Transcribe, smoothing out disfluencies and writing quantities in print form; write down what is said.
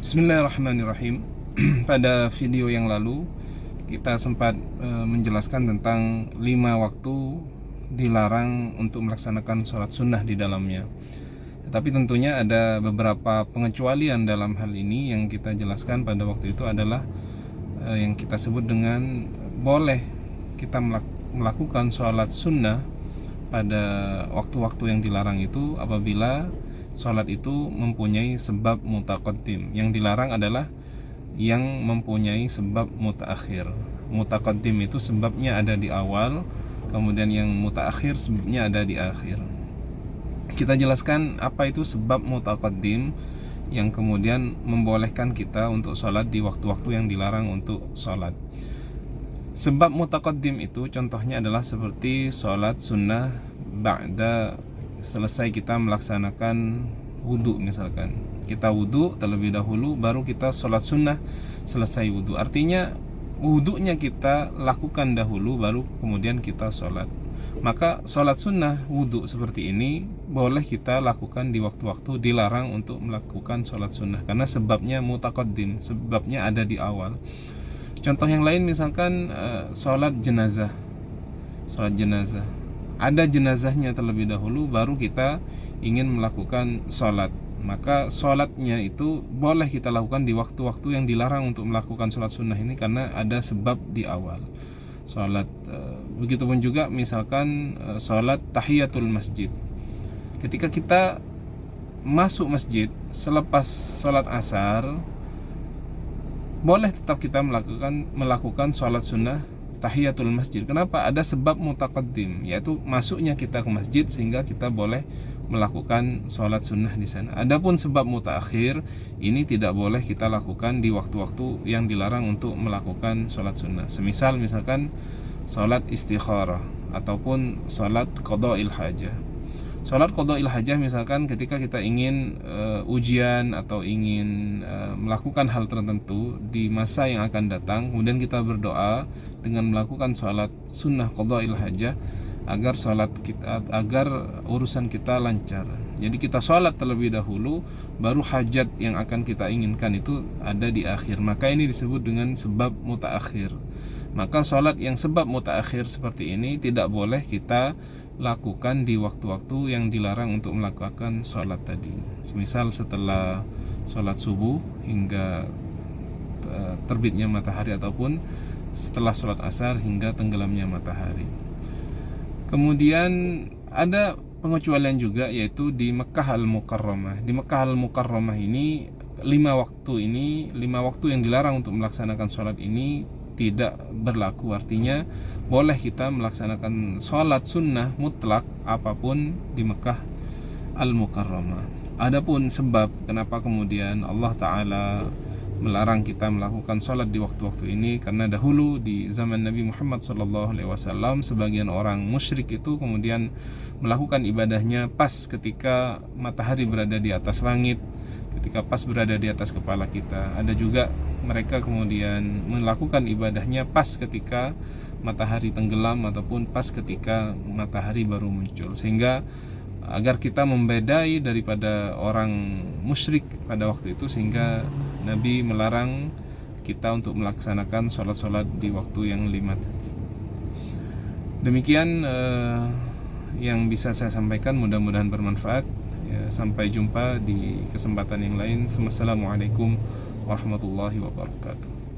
Bismillahirrahmanirrahim. Pada video yang lalu kita sempat menjelaskan tentang 5 waktu dilarang untuk melaksanakan sholat sunnah di dalamnya. Tetapi tentunya ada beberapa pengecualian dalam hal ini. Yang kita jelaskan pada waktu itu adalah yang kita sebut dengan boleh kita melakukan sholat sunnah pada waktu-waktu yang dilarang itu apabila sholat itu mempunyai sebab mutaqaddim. Yang dilarang adalah yang mempunyai sebab mutaakhir. Mutaqaddim itu sebabnya ada di awal, kemudian yang mutaakhir sebabnya ada di akhir. Kita jelaskan apa itu sebab mutaqaddim yang kemudian membolehkan kita untuk sholat di waktu-waktu yang dilarang untuk sholat. Sebab mutaqaddim itu contohnya adalah seperti sholat sunnah ba'da selesai kita melaksanakan wudhu. Misalkan kita wudhu terlebih dahulu baru kita sholat sunnah selesai wudhu, artinya wudhunya kita lakukan dahulu baru kemudian kita sholat. Maka sholat sunnah wudhu seperti ini boleh kita lakukan di waktu-waktu dilarang untuk melakukan sholat sunnah karena sebabnya mutaqaddim, sebabnya ada di awal. Contoh yang lain misalkan sholat jenazah. Sholat jenazah, ada jenazahnya terlebih dahulu baru kita ingin melakukan sholat, maka sholatnya itu boleh kita lakukan di waktu-waktu yang dilarang untuk melakukan sholat sunnah ini karena ada sebab di awal sholat. Begitupun juga misalkan sholat tahiyatul masjid. Ketika kita masuk masjid selepas sholat asar, boleh tetap kita melakukan sholat sunnah tahiyatul masjid. Kenapa? Ada sebab mutaqaddim, yaitu masuknya kita ke masjid sehingga kita boleh melakukan sholat sunnah di sana. Adapun sebab mutaakhir ini tidak boleh kita lakukan di waktu-waktu yang dilarang untuk melakukan sholat sunnah. Semisal misalkan sholat istikharah ataupun sholat qada'il hajah. Sholat qada'il hajah misalkan ketika kita ingin ujian atau ingin melakukan hal tertentu di masa yang akan datang, kemudian kita berdoa dengan melakukan sholat sunnah qada'il hajah agar urusan kita lancar. Jadi kita sholat terlebih dahulu baru hajat yang akan kita inginkan itu ada di akhir. Maka ini disebut dengan sebab mutaakhir. Maka sholat yang sebab mutaakhir seperti ini tidak boleh kita lakukan di waktu-waktu yang dilarang untuk melakukan sholat tadi. Semisal setelah sholat subuh hingga terbitnya matahari ataupun setelah sholat asar hingga tenggelamnya matahari. Kemudian ada pengecualian juga, yaitu di Mekkah Al-Mukarramah. Di Mekkah Al-Mukarramah ini 5 waktu yang dilarang untuk melaksanakan sholat ini tidak berlaku. Artinya boleh kita melaksanakan sholat sunnah mutlak apapun di Mekkah Al-Mukarramah. Adapun sebab kenapa kemudian Allah Ta'ala melarang kita melakukan sholat di waktu-waktu ini, karena dahulu di zaman Nabi Muhammad SAW sebagian orang musyrik itu kemudian melakukan ibadahnya pas ketika matahari berada di atas langit, ketika pas berada di atas kepala kita. Ada juga mereka kemudian melakukan ibadahnya pas ketika matahari tenggelam ataupun pas ketika matahari baru muncul, sehingga agar kita membedai daripada orang musyrik pada waktu itu, sehingga Nabi melarang kita untuk melaksanakan sholat-sholat di waktu yang 5 tadi. Demikian yang bisa saya sampaikan, mudah-mudahan bermanfaat. Sampai jumpa di kesempatan yang lain. Wassalamualaikum warahmatullahi wabarakatuh.